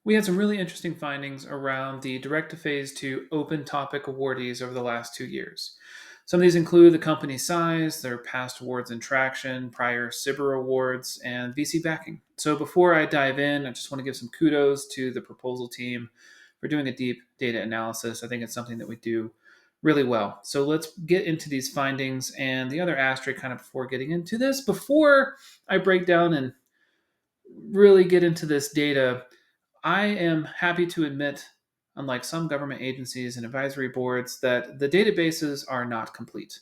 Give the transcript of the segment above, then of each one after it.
we had some really interesting findings around the direct to phase two open topic awardees over the last 2 years. Some of these include the company size, their past awards and traction, prior SBIR awards, and VC backing. So before I dive in, I just want to give some kudos to the proposal team for doing a deep data analysis. I think it's something that we do really well. So let's get into these findings and the other asterisk kind of before getting into this. Before I break down and really get into this data, I am happy to admit, unlike some government agencies and advisory boards, that the databases are not complete.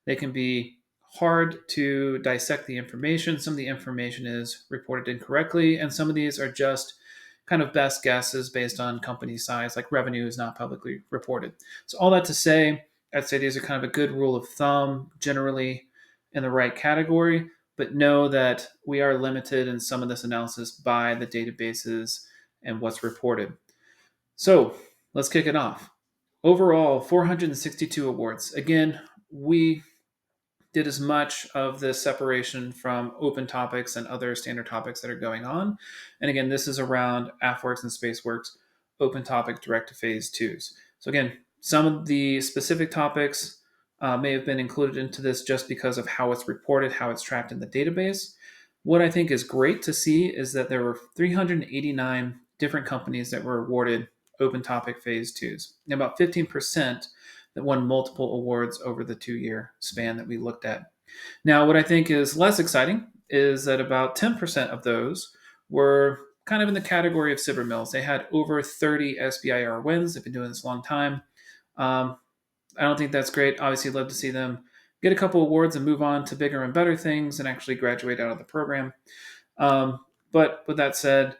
They can be hard to dissect the information. Some of the information is reported incorrectly, and some of these are just kind of best guesses based on company size, like revenue is not publicly reported. So, all that to say, I'd say these are kind of a good rule of thumb, generally in the right category, but know that we are limited in some of this analysis by the databases and what's reported. So, let's kick it off. Overall, 462 awards. Again, we did as much of the separation from open topics and other standard topics that are going on. And again, this is around AFWorks and SpaceWorks open topic direct to phase twos. So again, some of the specific topics may have been included into this just because of how it's reported, how it's tracked in the database. What I think is great to see is that there were 389 different companies that were awarded open topic phase twos. And about 15% that won multiple awards over the 2 year span that we looked at. Now, what I think is less exciting is that about 10% of those were kind of in the category of SBIR mills. They had over 30 SBIR wins. They've been doing this a long time. I don't think that's great. Obviously, I'd love to see them get a couple awards and move on to bigger and better things and actually graduate out of the program. But with that said,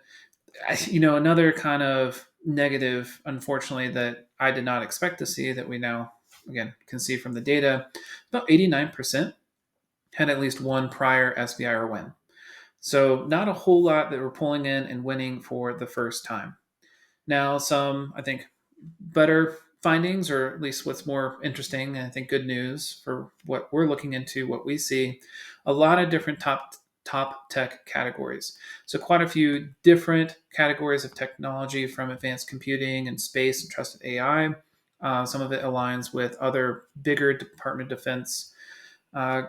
another kind of negative, unfortunately, that I did not expect to see that we now, again, can see from the data, about 89% had at least one prior SBIR win. So not a whole lot that were pulling in and winning for the first time. Now, some, I think, better findings, or at least what's more interesting, and I think good news for what we're looking into, what we see, a lot of different top tech categories. So quite a few different categories of technology, from advanced computing and space and trusted AI. Some of it aligns with other bigger Department of Defense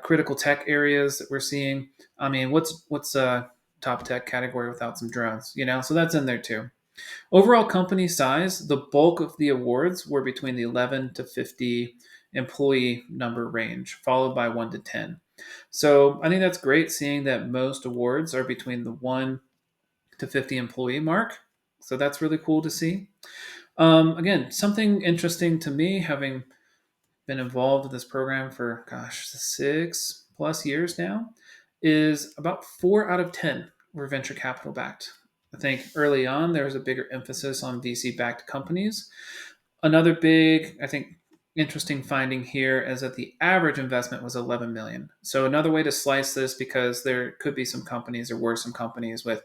critical tech areas that we're seeing. I mean, what's a top tech category without some drones? So that's in there too. Overall company size, the bulk of the awards were between the 11 to 50 employee number range, followed by 1 to 10. So I think that's great, seeing that most awards are between the 1 to 50 employee mark. So that's really cool to see. Again, something interesting to me, having been involved with this program for, 6+ years now, is about 4 out of 10 were venture capital backed. I think early on there was a bigger emphasis on VC backed companies. Another big, I think, interesting finding here is that the average investment was 11 million. So another way to slice this, because there could be some companies, there were some companies with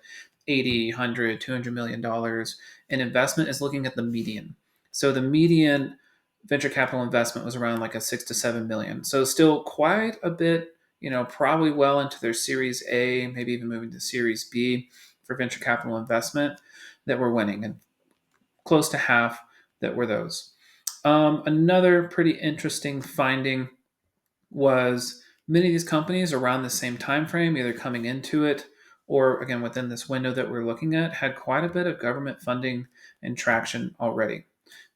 80, 100, 200 million dollars in investment, is looking at the median. So the median venture capital investment was around like a 6 to 7 million. So still quite a bit, probably well into their Series A, maybe even moving to Series B for venture capital investment that were winning, and close to half that were those. Another pretty interesting finding was many of these companies around the same time frame, either coming into it or, again, within this window that we're looking at, had quite a bit of government funding and traction already.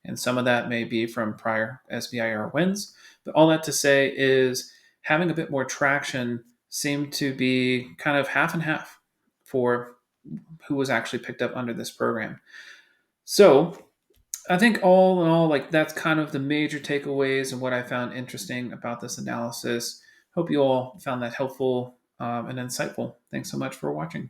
And some of that may be from prior SBIR wins. But all that to say is having a bit more traction seemed to be kind of half and half for who was actually picked up under this program. So I think all in all, like, that's kind of the major takeaways and what I found interesting about this analysis. Hope you all found that helpful and insightful. Thanks so much for watching.